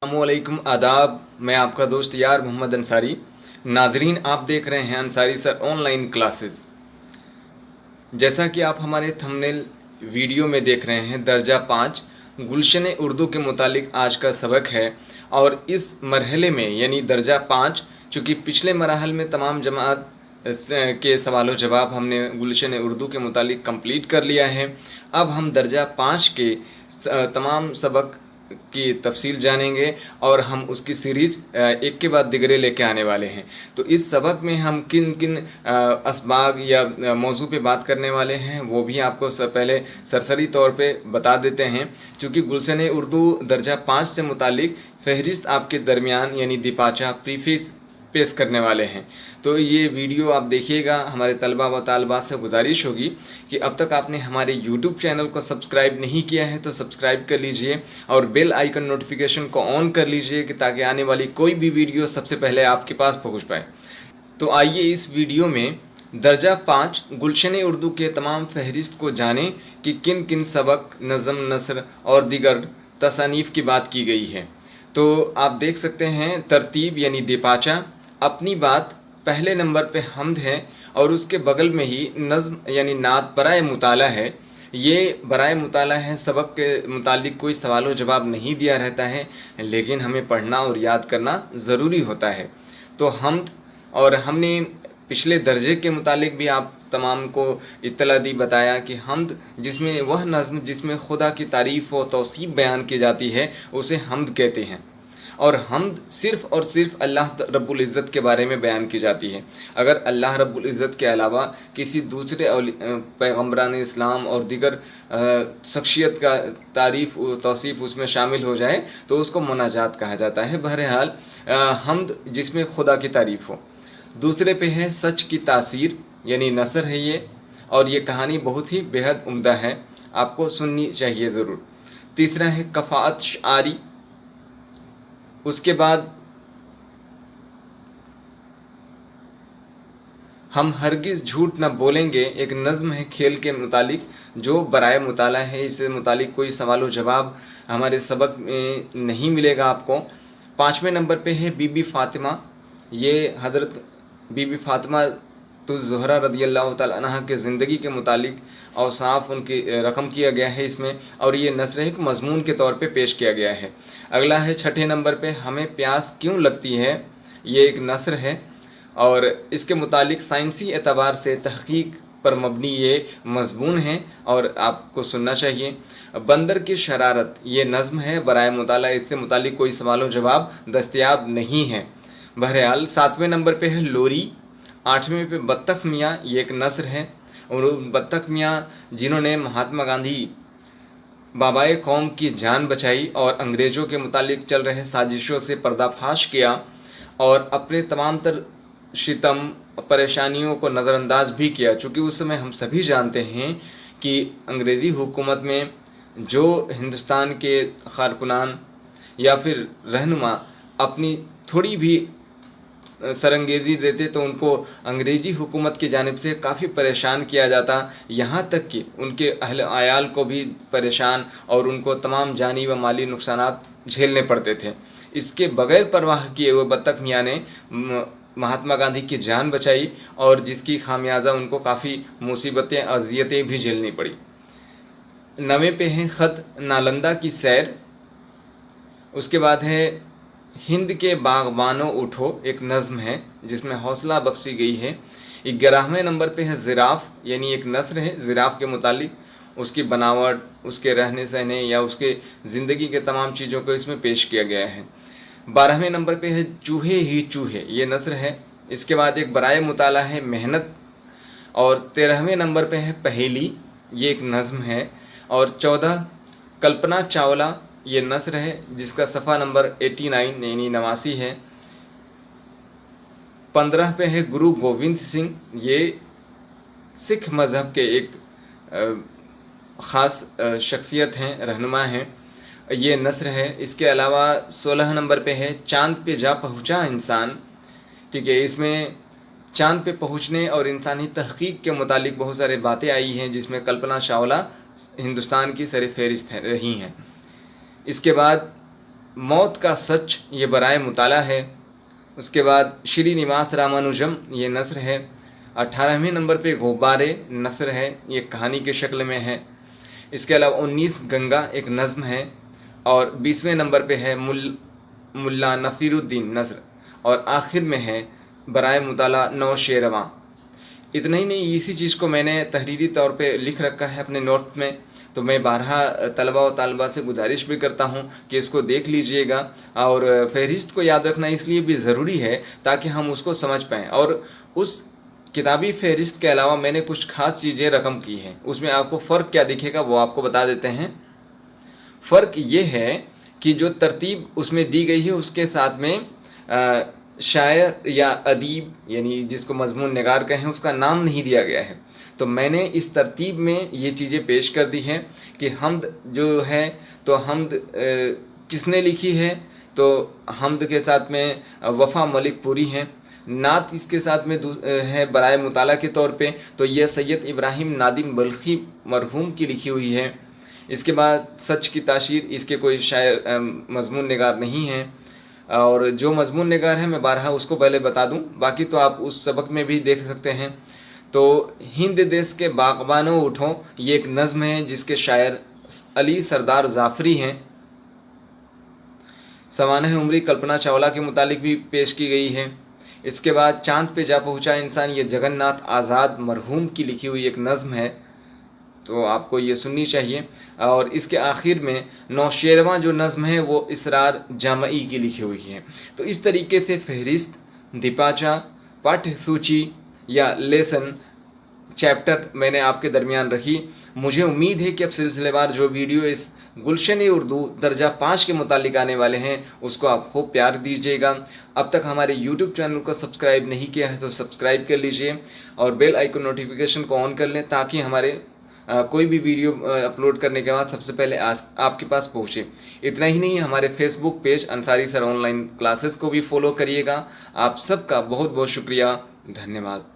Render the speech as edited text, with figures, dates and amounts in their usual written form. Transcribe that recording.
अस्सलामुअलैकुम आदाब। मैं आपका दोस्त यार मोहम्मद अंसारी। नाजरीन, आप देख रहे हैं अंसारी सर ऑनलाइन क्लासेस। जैसा कि आप हमारे थंबनेल वीडियो में देख रहे हैं, दर्जा 5 गुलशन उर्दू के मुतालिक आज का सबक है। और इस मरहले में यानी दर्जा 5, चूँकि पिछले मराहल में तमाम जमात के सवाल जवाब हमने गुलशन उर्दू के मुतालिक कंप्लीट कर लिया है। अब हम दर्जा 5 के तमाम सबक की तफसील जानेंगे और हम उसकी सीरीज़ एक के बाद दिगरे लेके आने वाले हैं। तो इस सबक में हम किन किन असबाग या मौजू पे बात करने वाले हैं वो भी आपको पहले सरसरी तौर पे बता देते हैं। चूँकि गुलशन उर्दू दर्जा 5 से मुतालिक फहरिस्त आपके दरमियान यानी दिपाचा प्रीफेस पेश करने वाले हैं। तो ये वीडियो आप देखिएगा। हमारे तलबा व तालबात से गुजारिश होगी कि अब तक आपने हमारे YouTube चैनल को सब्सक्राइब नहीं किया है तो सब्सक्राइब कर लीजिए और बेल आइकन नोटिफिकेशन को ऑन कर लीजिए कि ताकि आने वाली कोई भी वीडियो सबसे पहले आपके पास पहुंच पाए। तो आइए इस वीडियो में दर्जा 5 गुलशन उर्दू के तमाम फहरिस्त को जानें कि किन किन सबक, नज़म, नसर और दीगर तसानीफ़ की बात की गई है। तो आप देख सकते हैं तरतीब यानी दिपाचा। अपनी बात पहले नंबर पे हम्द है और उसके बगल में ही नज़्म यानी नात बराए मुताला है। ये बराए मुताला है, सबक के मुतालिक कोई सवाल व जवाब नहीं दिया रहता है, लेकिन हमें पढ़ना और याद करना ज़रूरी होता है। तो हम्द, और हमने पिछले दर्जे के मुतालिक भी आप तमाम को इत्तला दी, बताया कि हम्द जिसमें वह नज़्म जिसमें खुदा की तारीफ़ व तौसीफ़ बयान की जाती है उसे हम्द कहते हैं। और हम्द सिर्फ़ और सिर्फ अल्लाह रब्बुल इज़्ज़त के बारे में बयान की जाती है। अगर अल्लाह रब्बुल इज़्ज़त के अलावा किसी दूसरे पैगम्बरान इस्लाम और दीगर शख्सियत का तारीफ़ तौसीफ़ उसमें शामिल हो जाए तो उसको मुनाजात कहा जाता है। बहरहाल हम्द जिसमें खुदा की तारीफ़ हो। दूसरे पे है सच की तासीर यानी नसर है ये, और ये कहानी बहुत ही बेहद उम्दा है, आपको सुननी चाहिए ज़रूर। तीसरा है कफ़ाअत शारी। उसके बाद हम हरगिज़ झूठ न बोलेंगे, एक नज़्म है खेल के मुतालिक जो बराए मुताला है। इससे मुतालिक कोई सवाल व जवाब हमारे सबक में नहीं मिलेगा आपको। 5वें नंबर पे है बीबी फ़ातिमा। ये हज़रत बीबी फ़ातिमा तो ज़हरा रज़ियल्लाहु तआला अन्हा के ज़िंदगी के मुतालिक औसाफ उनकी रकम किया गया है इसमें, और ये नसर एक मज़मून के तौर पे पेश किया गया है। अगला है 6ठे नंबर पे हमें प्यास क्यों लगती है। ये एक नसर है और इसके मुतालिक साइंसी एतबार से तहक़ीक़ पर मबनी ये मज़मून है और आपको सुनना चाहिए। बंदर की शरारत ये नज़्म है बराए मुताला, इससे मुतालिक कोई सवाल व जवाब दस्तयाब नहीं है। बहरहाल 7वें नंबर पे है लोरी। 8वें पे बत्तख मियाँ, ये एक नसर है, और बत्तख मियाँ जिन्होंने महात्मा गांधी बाबाए कौम की जान बचाई और अंग्रेज़ों के मुतालिक चल रहे साजिशों से पर्दाफाश किया और अपने तमाम तर शितम परेशानियों को नज़रअंदाज भी किया। चूँकि उस समय हम सभी जानते हैं कि अंग्रेज़ी हुकूमत में जो हिंदुस्तान के कारकुनान या फिर रहनुमा अपनी थोड़ी भी सरंगेज़ी देते तो उनको अंग्रेज़ी हुकूमत की जानिब से काफ़ी परेशान किया जाता, यहाँ तक कि उनके अहल आयाल को भी परेशान और उनको तमाम जानी व माली नुकसानात झेलने पड़ते थे। इसके बग़ैर परवाह किए हुए बत्तख मियाँ ने महात्मा गांधी की जान बचाई और जिसकी खामियाजा उनको काफ़ी मुसीबतें, अज़ियतें भी झेलनी पड़ी। 9वें पे हैं ख़त नालंदा की सैर। उसके बाद है हिंद के बागबानों उठो, एक नज़्म है जिसमें हौसला बख्शी गई है। 11वें नंबर पे है ज़िराफ़, यानी एक नस्र है ज़िराफ़ के मुतालिक, उसकी बनावट, उसके रहने सहने या उसके ज़िंदगी के तमाम चीज़ों को इसमें पेश किया गया है। 12वें नंबर पे है चूहे ही चूहे, ये नस्र है। इसके बाद एक बराए मुताला है मेहनत, और 13वें नंबर पे है पहेली, ये एक नज़्म है। और 14 कल्पना चावला, ये नस्र है जिसका सफ़ा नंबर 89 यानी 89 है। 15 पे है गुरु गोविंद सिंह, ये सिख मज़हब के एक ख़ास शख्सियत हैं, रहनुमा हैं, ये नस्र है। इसके अलावा 16 नंबर पे है चाँद पे जा पहुँचा इंसान। ठीक है, इसमें चाँद पे पहुँचने और इंसानी तहक़ीक़ के मुतालिक बहुत सारी बातें आई हैं जिसमें कल्पना चावला हिंदुस्तान की सर फहरिस्त रही हैं। इसके बाद मौत का सच ये बराए मुताला है। उसके बाद श्री निवास रामानुजम ये नस्र है। 18वें नंबर पे गुब्बारे नस्र है, ये कहानी के शक्ल में है। इसके अलावा 19 गंगा एक नज़्म है। और 20वें नंबर पे है मुल्ला नसीरुद्दीन नस्र। और आखिर में है बराए मुताला नौशेरवां। इतना ही नहीं, इसी चीज़ को मैंने तहरीरी तौर पे लिख रखा है अपने नोट में, तो मैं बारहा तलबा व तालबात से गुजारिश भी करता हूँ कि इसको देख लीजिएगा। और फहरिस्त को याद रखना इसलिए भी ज़रूरी है ताकि हम उसको समझ पाएँ। और उस किताबी फहरिस्त के अलावा मैंने कुछ ख़ास चीज़ें रकम की हैं, उसमें आपको फ़र्क क्या दिखेगा वो आपको बता देते हैं। फ़र्क ये है कि जो तरतीब उसमें दी गई है उसके साथ में शायर या अदीब यानी जिसको मजमून निगार कहें उसका नाम नहीं दिया गया है। तो मैंने इस तरतीब में ये चीज़ें पेश कर दी हैं कि हम्द जो है तो हम्द किसने लिखी है, तो हम्द के साथ में वफ़ा मलिक पूरी हैं। नात इसके साथ में है बराए मुताला के तौर पे, तो यह सैयद इब्राहिम नादिम बल्खी मरहूम की लिखी हुई है। इसके बाद सच की ताशीर, इसके कोई शायर मजमून निगार नहीं है। और जो मजमून निगार है मैं बारहा उसको पहले बता दूं, बाकी तो आप उस सबक में भी देख सकते हैं। तो हिंद देश के बागबानों उठो ये एक नज़्म है जिसके शायर अली सरदार जाफरी हैं। समानह उम्री कल्पना चावला के मुतालिक भी पेश की गई है। इसके बाद चांद पे जा पहुँचा इंसान, ये जगन्नाथ आज़ाद मरहूम की लिखी हुई एक नज़्म है, तो आपको ये सुननी चाहिए। और इसके आखिर में नौशेरवां जो नज़्म है वो इसरार जामई की लिखी हुई है। तो इस तरीके से फहरिस्त, दिपाचा, पाठ्य सूची या लेसन, चैप्टर मैंने आपके दरमियान रखी। मुझे उम्मीद है कि अब सिलसिलेवार जो वीडियो इस गुलशन उर्दू दर्जा 5 के मुतालिक आने वाले हैं उसको आप खूब प्यार दीजिएगा। अब तक हमारे YouTube चैनल को सब्सक्राइब नहीं किया है तो सब्सक्राइब कर लीजिए और बेल आइकन नोटिफिकेशन को ऑन कर लें ताकि हमारे कोई भी वीडियो अपलोड करने के बाद सबसे पहले आपके पास पहुँचे। इतना ही नहीं, हमारे Facebook page Ansari sir online classes को भी फॉलो करिएगा। आप सबका बहुत बहुत शुक्रिया, धन्यवाद।